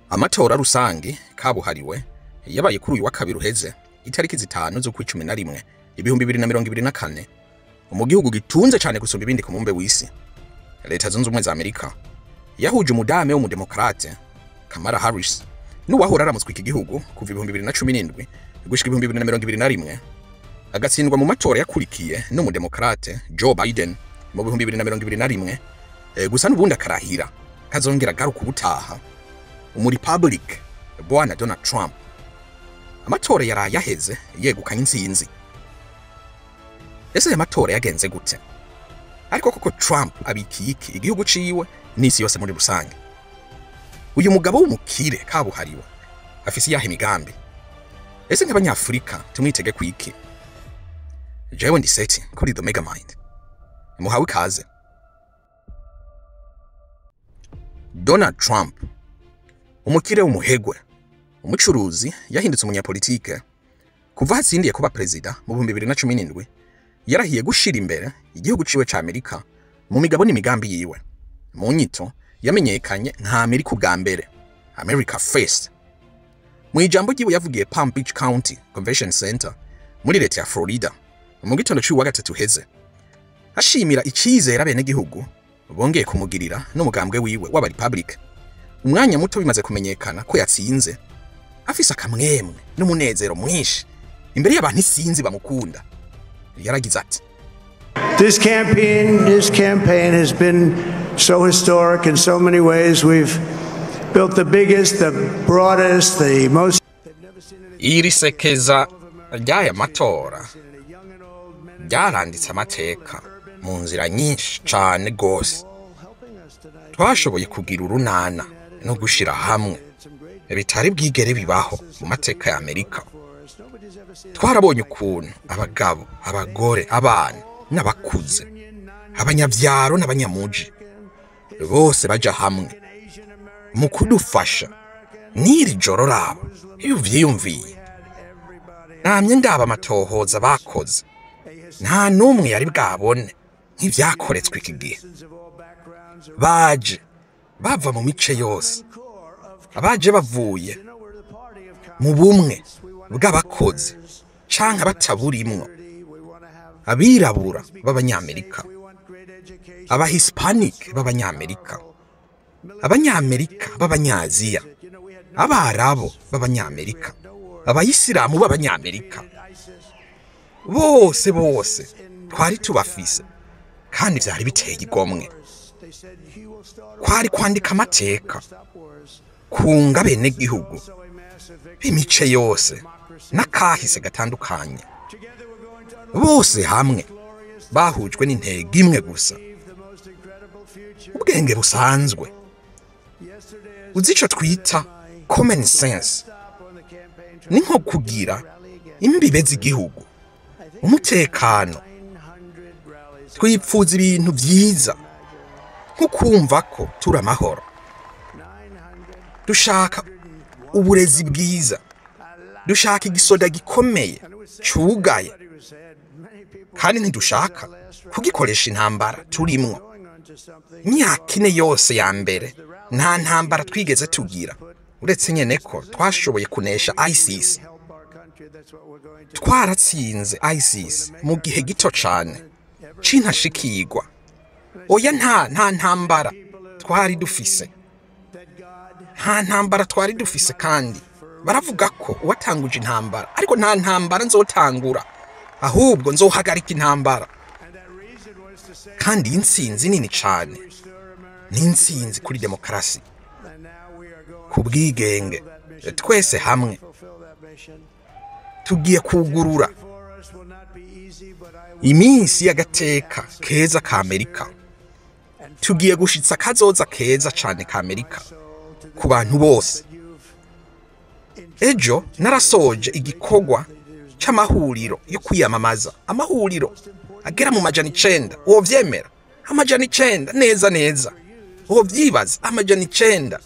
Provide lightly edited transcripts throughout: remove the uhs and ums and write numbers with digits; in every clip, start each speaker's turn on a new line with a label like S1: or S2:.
S1: Amatora rusangi kabuhariwe yabaye kuri uyu wa kabiri uheze itariki 5 zo kwicumi na rimwe 2024 mu gihugu gitunze cyane gusumba ibindi ku mumbe w'isi. Leta zunze ubumwe za Amerika yahuje umudame wo mu demokrate Kamala Harris n'uwahora aramutswe iki gihugu kuva 2017 gushika 2021 agatsindwa mu matora yakurikiye no mu demokrate Joe Biden mu 2021 gusa n'ubundi akarahira kazongera garuka ubutaha umu Republic bwana Donald Trump. Amatora yaraye yaheze yegukanye intsinzi. Ese amatora yagenze gute? Ariko koko Trump abikiye iki igihugu ciwe n'isi yose muri rusange? Uyu mugabo w'umukire kabuhariwe afise yahe migambi? Ese nk'abanyafrika tumwitege kwiki? Jewe ndi Seti kuri The Megamind. Muhawe ikaze. Donald Trump, umukire w'umuhegwe, umucuruzi yahindutse umunyapolitike kuva hatsindiye kuba president mu 2017 yarahiye gushira imbere igihugu ciwe ca Amerika mu migabo n'imigambi yiwe. Mu nyito yamenyekanye nka Amerika bwa mbere, America First. Mu ijambo ryiwe yavugiye Palm Beach County Convention Center muri leta ya Florida mu gitondo cy'uwa gatatu heze, ashimira icizera bene gihugu bongeye kumugirira n'umugambwe wiwe w'aba Republic. Umwanya muto bimaze kumenyekana ko yatsinze afise akamwemwe n'umunezero mwinshi imbere y'abantu isinzi bamukunda. Yaragize ati,
S2: This campaign has been so historic in so many ways. We've built the biggest, the broadest, the most.
S1: Iri sekeza ry'aya matora ryaranditse amateka mu nzira nyinshi cane gose. Twashoboye kugira urunana no gushira hamwe bitari bwigere bibaho mu mateka ya Amerika. Twarabonye ukuntu abagabo, abagore, abana n'abakuze, abanyavyaro n'abanyamuji bose baja hamwe mu kudufasha n'iri joro rabo. Iyo uvyiyumviye namye ndaba amatohoza bakoze, nta numwe yari bwabone nk'ivyakoretswe iki gihe. Baje bava mu mice yose, abaje bavuye mu bumwe bw'abakozi canke bataburimwo, abirabura b'abanyamerika, abahispanic b'abanyamerika, abanyamerika b'abanyaziya, abarabo b'abanyamerika, abayisilamu b'abanyamerika, bose twari tubafise kandi vyari biteye igomwe. Kwari kwandika amateka kunga bene gihugu b'imice yose n'akahise gatandukanye, bose hamwe bahujwe n'intego imwe gusa, ubwenge busanzwe. Uzi ico twita common sense, ni nko kugira imbibe z'igihugu, umutekano. Twipfuza ibintu vyiza nko kumva ko turi amahoro, dushaka uburezi bwiza, dushaka igisoda gikomeye cugaye, kandi ntidushaka kugikoresha intambara turimwo. Imyaka 4 yose ya mbere nta ntambara twigeze tugira, uretse nyene ko twashoboye kunesha ISIS. Twaratsinze ISIS mu gihe gito cane c'intashikirwa. Oya nta ntambara twari dufise, nta ntambara twari dufise. Kandi baravuga ko uwatanguje intambara, ariko nta ntambara nzotangura, ahubwo nzohagarika intambara. Kandi intsinzi nini cane, ni intsinzi kuri demokarasi, ku bwigenge. Twese hamwe tugiye kugurura iminsi y'agateka keza ka Amerika. Tugiye gushitsa kazoza keza cane ka Amerika ku bantu bose. Ejo narasoje igikorwa c'amahuriro yo kwiyamamaza, amahuriro agera mu majana 9. Uwo vyemera amajana 9 neza, uwo vyibaza amajana 9.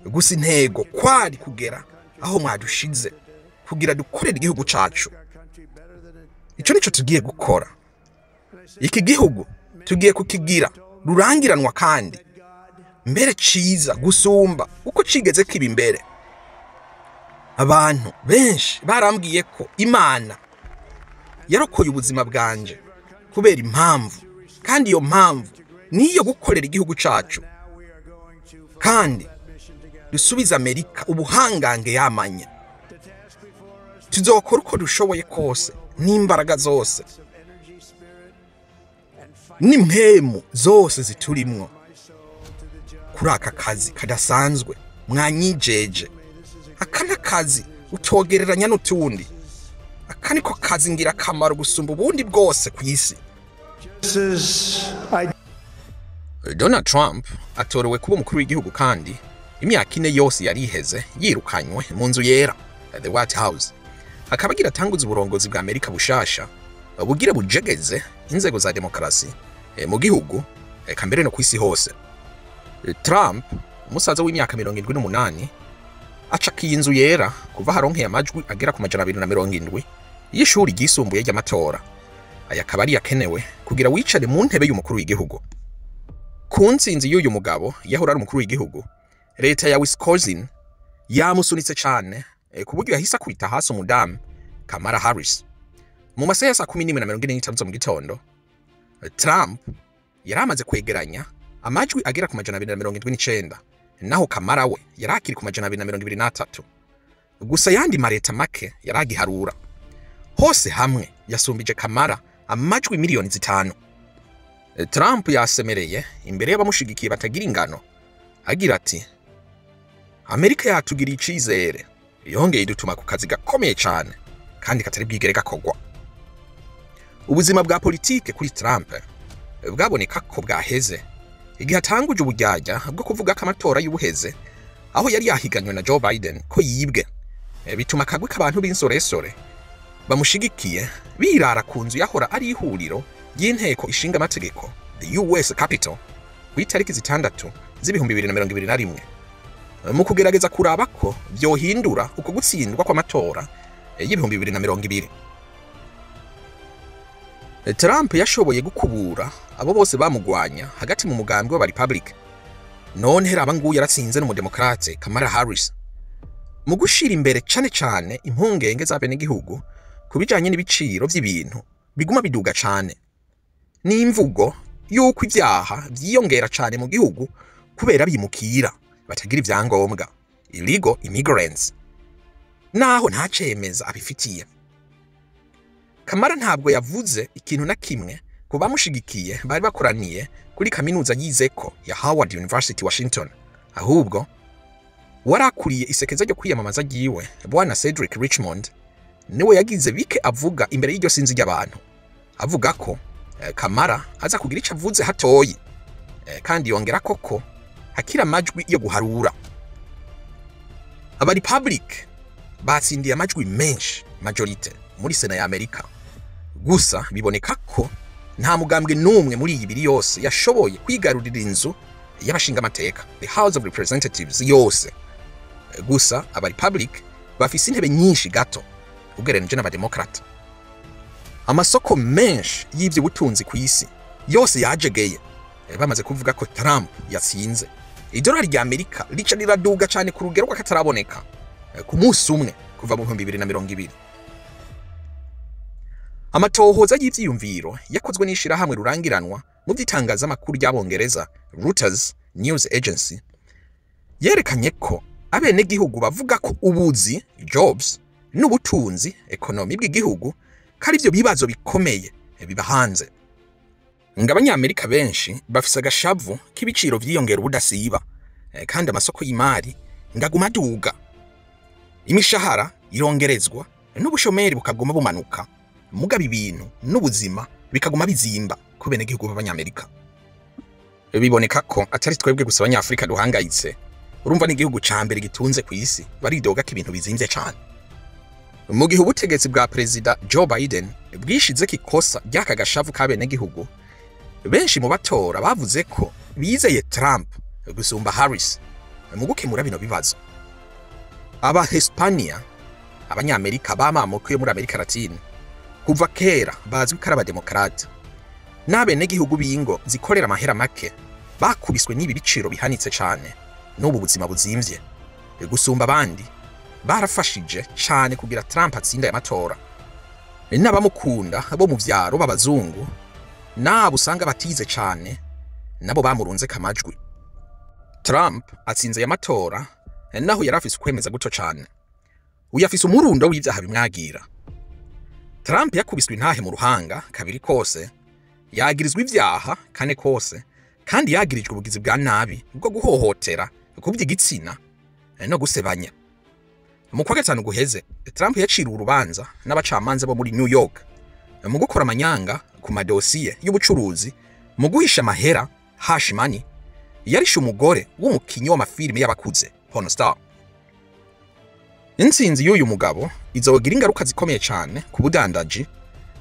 S1: Gusa intego kwari kugera aho mwadushize kugira dukorera igihugu cacu. Ico nico tugiye gukora. Iki gihugu tugiye kukigira rurangiranwa kandi mbere ciza gusumba uko cigeze kiba imbere. Abantu benshi barambwiye ko Imana yarokoye ubuzima bwanje kubera impamvu, kandi iyo mpamvu niyo gukorera igihugu cacu kandi dusubiza Amerika ubuhangange yamanye. Tuzokora uko dushoboye kose n'imbaraga zose n'impemu zose ziturimwo kuri aka kazi kadasanzwe mwanyijeje. Aka n'akazi utogereranya n'utundi. Aka niko kazi ngira akamaro gusumba ubundi bwose ku isi. Donald Trump atorewe kuba umukuru w'igihugu kandi imyaka 4 yose yari iheze yirukanywe mu nzu yera, the White House. Akaba agira atanguza uburongozi bwa Amerika bushasha bugira bujegeze inzego za demokarasi mu gihugu eka mbere no ku isi hose. Trump umusaza w'imyaka 78 acakiye inzu yera kuva haronkeye amajwi agera ku 270 y'ishuri ryisumbuye ry'amatora. Aya akaba ari yakenewe kugira wicare mu ntebe y'umukuru w'igihugu. Ku ntsinzi y'uyu mugabo yahora ari umukuru w'igihugu, leta ya Wisconsin yamusunitse cyane ku buryo yahise akubita hasi umudamu Kamala Harris. Mu masaha ya 11:45 mu gitondo, Trump yari amaze kwegeranya amajwi agera ku 279, naho Kamala we yari akiri ku 223. Gusa yandi mareta make yaragiharura. Hose hamwe yasumbije Kamala amajwi miliyoni 5. Trump yasemereye imbere y'abamushigikiye batagira ingano agira ati, Amerika yatugiriye icizere, yongeye idutuma ku kazi gakomeye cyane kandi katari bwigere gakogwa. Ubuzima bwa politike kuri Trump bwaboneka ko bwaheze igihe atanguje ubujyajya bwo kuvuga ko amatora y'ubuheze aho yari yahiganywe na Joe Biden ko yibwe, bituma akagwi k'abantu b'insoresore bamushigikiye birara ku nzu yahora ari ihuriro y'inteko ishinga amategeko, the US Capitol, ku itariki 6 2021 mu kugerageza kuraba ko byohindura uko gutsindwa kw'amatora y'2020. Trump yashoboye gukubura abo bose bamugwanya hagati mu mugambi w'aba Republican. None heraba nguye yaratsinze no mu Democrate Kamala Harris mu gushira imbere cyane impungenge z'abenegihugu kubijanye n'ibiciro by'ibintu biguma biduga cyane, n'imvugo yuko ibyaha byiyongera cyane mu gihugu kubera bimukira batagira ivyangombwa, illegal immigrants, naho nta cemeza abifitiye. Kamala ntabwo yavuze ikintu na kimwe ku bamushigikiye bari bakoraniye kuri kaminuza yizeko ya Howard University Washington, ahubwo warakuriye isekeza ryo kwiyamamaza giwe bwana Cedric Richmond niwe yagize bike avuga imbere y'iryo sinzi ry'abantu, avuga ko Kamala aza kugira icyo avuze hatoyi, kandi yongera koko hakira amajwi yo guharura. Aba Republic batsindiye amajwi menshi majorite muri Sena ya Amerika. Gusa biboneka ko nta mugambwe n'umwe muri iyi biri yose yashoboye kwigarurira inzu y'abashinga amateka, the House of Representatives yose. Gusa aba Republic bafise intebe nyinshi gato ugereranije n'abademokrata. Amasoko menshi y'ivyo butunzi ku isi yose yajegeye bamaze kuvuga ko Trump yatsinze. Idolari rya Amerika rica riraduga cyane ku rugero rw'akataraboneka ku munsi umwe kuva mu 2020. Amatohoza y'ivyiyumviro yakozwe n'ishira hamwe rurangiranwa mu by'itangazamakuru ry'Abongereza Reuters News Agency yerekanye ko abenegihugu bavuga ko ubuzi jobs n'ubutunzi economy bw'igihugu kari byo bibazo bikomeye biba hanze. Abanyamerika benshi bafise agashavu k'ibiciro vyiyongera ubudasiba, kandi amasoko y'imari ngaguma duga, imishahara irongerezwa n'ubushomeri bukaguma bumanuka, mugaba ibintu n'ubuzima bikaguma bizimba ku benegihugu b'Abanyamerika. Biboneka ko atari twebwe gusa Abanyafrika duhangayitse. Urumva n'igihugu ca mbere gitunze ku isi baridoga ko ibintu bizimvye cyane. Mu gihe ubutegetsi bwa Perezida Joe Biden bwishize kikosa ry'aka gashavu k'abenegihugu, benshi mu batora bavuze ko bizeye Trump gusumba Harris mu gukemura bino bibazo. Aba Hispania, Abanyamerika bamamukiye muri Amerika Latine, kuva kera bazwi ko ari abademokrate. N'abenegihugu b'ingo zikorera amahera make bakubiswe n'ibi biciro bihanitse cyane n'ubu buzima buzimvye gusumba abandi barafashije cyane kugira Trump atsinda amatora. N'abamukunda bo mu vyaro b'abazungu nabo usanga batize cyane nabo bamurunze kamajwi. Trump atsinze amatora naho yarafise kwemeza guto cyane. Uyafise umurundo w'ivyaha bimwagira. Trump yakubiswe intahe mu ruhanga kabiri kose, yagirizwa ivyaha kane kose, kandi yagirijwe ubugizi bwa nabi bwo guhohotera, kubya igitsina no gusebanya. Mu kwa gatanu guheze, Trump yaciriwe urubanza n'abacamanza bo muri New York mu gukora amanyanga ku madosiye y'ubucuruzi mu guhisha amahera hash money yarishe umugore w'umukinyi w'amafilime y'abakuze porn star. Intsinzi y'uyu mugabo izogira ingaruka zikomeye cyane ku budandaji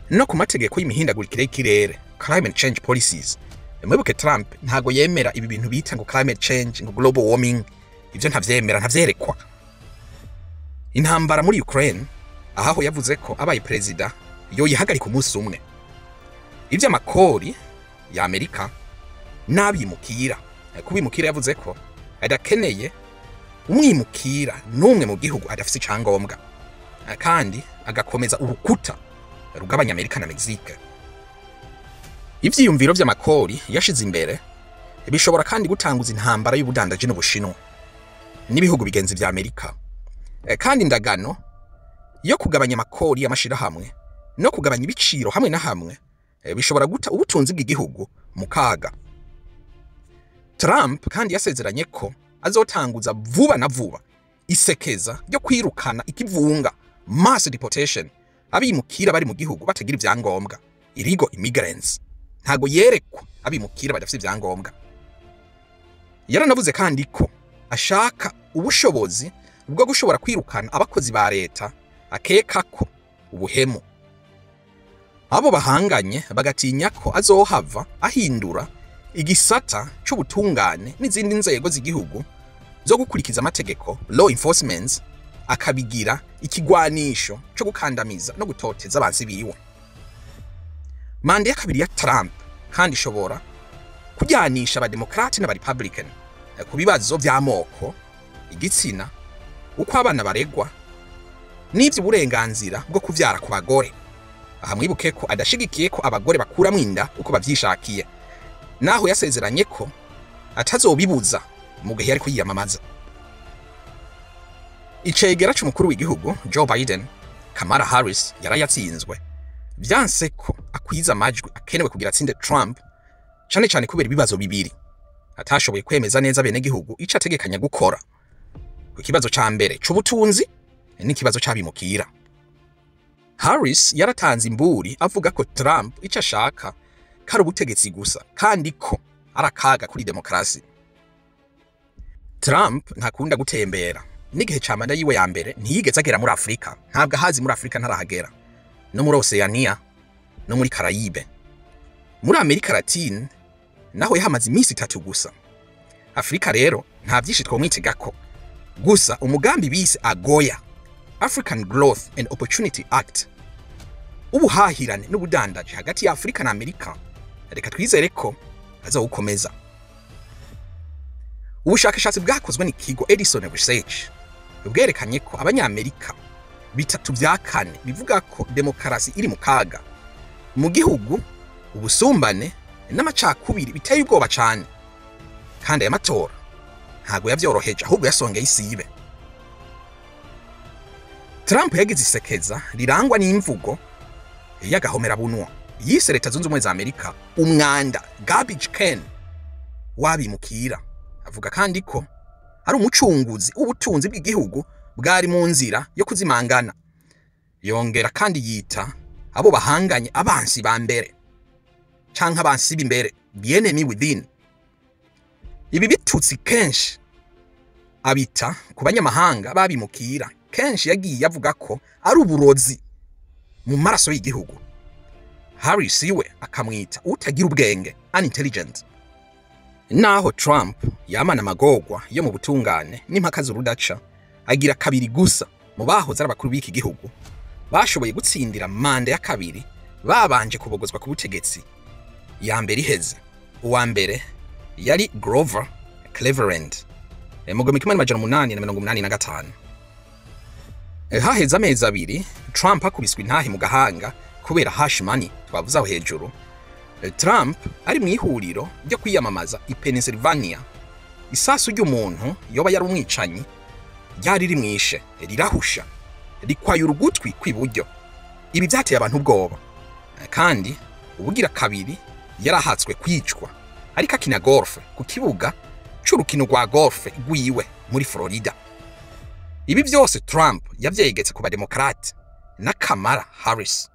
S1: no ku mategeko y'imihindagurikire y'ikirere, climate change policies. Mwibuke Trump ntago yemera ibi bintu bita ngo climate change ngo global warming, ivyo ntavyemera ntavyerekwa. Intambara muri Ukraine aho yavuze ko abaye president yo yihagarika umunsi umwe. Ivyo amakori ya Amerika n'abimukira kubimukira yavuze ko adakeneye umwimukira n'umwe mu gihugu adafise icyangombwa, kandi agakomeza urukuta rugabanya Amerika na Mexique. Ivyiyumviro vy'amakori yashize imbere bishobora kandi gutanguza intambara y'ubudandaji n'Ubushinwa n'ibihugu bigenzi vya Amerika, kandi indagano yo kugabanya amakori y'amashira hamwe no kugabanya ibiciro hamwe na hamwe bishobora guta ubutunzi bw'igihugu mu kaga. Trump kandi yasezeranye ko azotanguza vuba na vuba isekeza ryo kwirukana ikivunga mass deportation abimukira bari mu gihugu batagira ivyangombwa, illegal immigrants. Ntago yerekwa abimukira badafite ivyangombwa. Yaranavuze kandi ko ashaka ubushobozi bwo gushobora kwirukana abakozi ba leta akeka ko ubuhemu. Abo bahanganye bagatinya ko azohava ahindura igisata c'ubutungane n'izindi nzego z'igihugu zo gukurikiza amategeko, law enforcement, akabigira ikigwanisho cyo gukandamiza no gutoteza abansi biwe. Manda ya kabiri ya Trump kandi ishobora kujyanisha abademokrati n'abarepublican ku bibazo vy'amoko, igitsina, uko abana baregwa n'ivyo uburenganzira bwo kuvyara ku bagore. Aha mwibuke ko adashigikiye ko abagore bakuramwo inda uko bavyishakiye, naho yasezeranye ko atazobibuza mu gihe yariko yiyamamaza. Icegera c'umukuru w'igihugu Joe Biden, Kamala Harris yarayatsinzwe. Vyanse ko akwiza amajwi akenewe kugira atsinde Trump, cyane cyane kubera ibibazo bibiri atashoboye kwemeza neza bene gihugu ico ategekanya gukora. Ku kibazo ca mbere c'ubutunzi n'ikibazo c'abimukira. Harris yaratanze imburi avuga ko Trump ico ashaka kari ubutegetsi gusa, kandi ko arakaga kuri demokrasi. Trump ntakunda gutembera. N'igihe ca manda yiwe ya mbere ntiyigeze agera muri Afrika, ntabwo ahazi muri Afrika ntarahagera, no muri Oceania no muri Caraïbe. Muri Amerika Latine naho yahamaze iminsi 3 gusa. Afrika rero nta byinshi twomwitegako, gusa umugambi bise AGOA, African Growth and Opportunity Act, ubuhahirane n'ubudandaji hagati ya Afrika na Amerika, reka twizere ko azawukomeza. Ubushakashatsi bwakozwe n'ikigo Edison Research bwerekanye ko abanyamerika 3/4 bivuga ko demokarasi iri mu kaga mu gihugu, ubusumbane n'amacakubiri biteye ubwoba cyane, kandi aya matora ntago yavyoroheje ahubwo yasongeye isibe. Trump yagize isekeza rirangwa n'imvugo y'agahomera bunwa, yise Leta Zunze Ubumwe za Amerika umwanda, garbage can wabimukira. Avuga kandi ko ari umucunguzi ubutunzi bw'igihugu bwari mu nzira yo kuzimangana. Yongera kandi yita abo bahanganye abansi ba mbere canke abansi b'imbere, the enemy within. Ibi bitutsi kenshi abita ku banyamahanga babimukira, kenshi yagiye avuga ko ari uburozi mu maraso y'igihugu. Harris iwe akamwita utagira ubwenge, unintelligent. Naho Trump yamana amagorwa yo mu butungane n'impaka z'urudaca, agira kabiri gusa mu bahoze ari abakuru b'iki gihugu bashoboye gutsindira manda ya kabiri babanje kubogozwa ku butegetsi. Ya mbere iheze, uwa mbere yari Grover Cleveland mu 1885. Haheze amezi abiri Trump akubiswe intahe mu gahanga kubera hash money twavuze aho hejuru. Trump ari mu ihuriro ryo kwiyamamaza i Pennsylvania. Isasu ry'umuntu yoba yari umwicanyi ryari rimwishe rirahusha rikwaye urugutwi kw'iburyo. Ibi byateye abantu ubwoba, kandi ubugira kabiri yarahatswe kwicwa ariko akina golf ku kibuga c'urukino rwa golf rwiwe muri Florida. Ibi byose Trump yavyegetse ku bademokrate na Kamala Harris.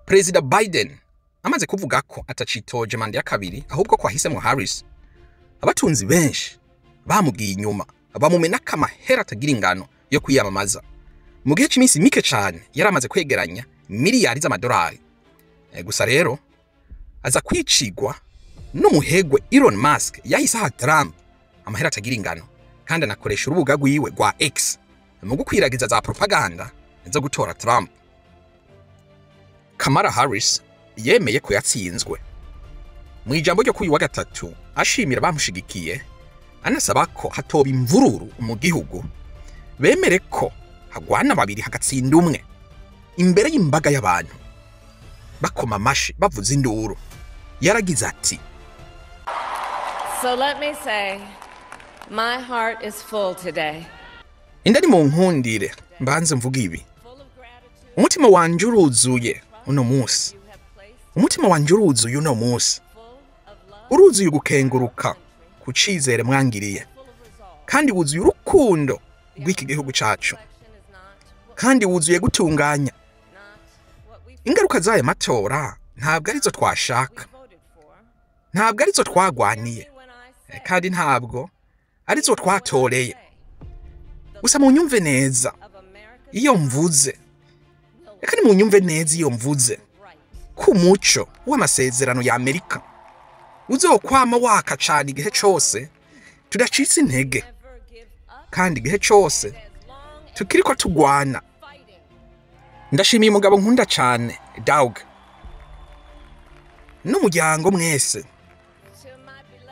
S1: Perezida Biden amaze kuvuga ko atacitoje manda ya kabiri ahubwo ko ahisemwo Harris, abatunzi benshi bamubwiye inyuma bamumenako amahera atagira ingano yo kwiyamamaza. Mu gihe cy'iminsi mike cyane yaramaze kwegeranya miliyari z'amadolari. Gusa rero aza kwicigwa n'umuhegwe Elon Musk yahise aha Trump amahera atagira ingano, kandi anakoresha urubuga rwiwe rwa X mu gukwiragiza za propaganda zo gutora Trump. Kamala Harris yemeye ko yatsinzwe. Mu ijambo ryo kuri wa gatatu ashimira bamushigikiye, anasaba ko hatoba imvururu mu gihugu, bemere ko hagwana babiri hagatsinda umwe imbere y'imbaga y'abantu bakoma amashi bavuza induru. Yaragize ati,
S3: So let me say, my heart is full today.
S1: Indani mu nkundire mbanze mvuga ibi. Umutima wanje uruzuye uno munsi. Umutima wanje uruzuye uno munsi. Uruzuye gukenguruka ku cizere mwangiriye, kandi wuzuye urukundo rw'iki gihugu cacu, kandi wuzuye gutunganya. Ingaruka z'aya matora ntabwo arizo twashaka, ntabwo arizo twagwaniye, kandi ntabwo arizo twatoreye. Gusa mu nyumve neza iyo mvuze, reka ni mu nyumve neza iyo mvuze ku muco w'amasezerano ya Amerika uzokwama waka cane igihe cose tudacitse intege, kandi igihe cose tukiriko tugwana. Ndashimiye umugabo nkunda cane Doug n'umuryango mwese.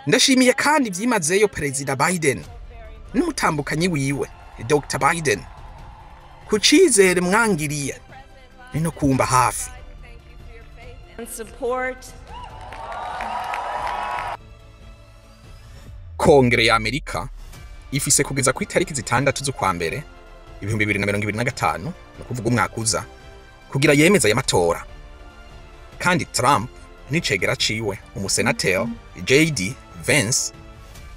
S1: Ndashimiye kandi vyimazeyo Perezida Biden n'umutambukanyi wiwe Dr. Biden ku cizere mwangiriye no kumba hafi. Kongere ya Amerika ifise kugeza ku itariki 6 z'ukwa mbere 2025, no kuvuga umwaka uza, kugira yemeza aya matora. Kandi Trump n'icegera ciwe umusenateri JD Vance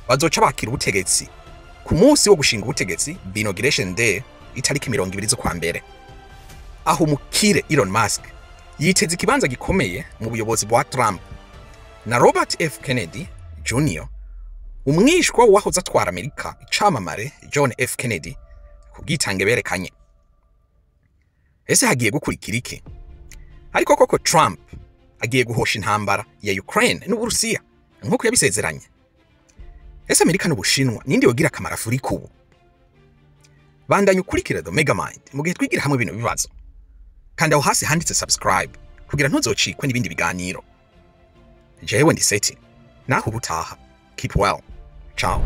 S1: bazoca bakira ubutegetsi ku munsi wo gushinga ubutegetsi inauguration day itariki 20 z'ukwa mbere. Aho mukire Elon Musk yiteze ikibanza gikomeye mu buyobozi bwa Trump, na Robert F. Kennedy Jr. umwishwa wahoze atwara Amerika icamamare John F. Kennedy kubwitange berekanye. Ese hagiye gukurikira iki? Ariko koko Trump agiye guhosha intambara ya Ukraine n'Uburusiya nkuko yabisezeranye? Ese Amerika n'Ubushinwa nindi yogira akamaro Afurika ubu? Bandanye ukurikira The Megamind mu gihe twigira hamwe ibintu bibazo, kandi aho hasi handitse subscribe kugira ntuzocikwe n'ibindi biganiro. Jewe ndi Seti, naho ubutaha. Keep well. Ciao.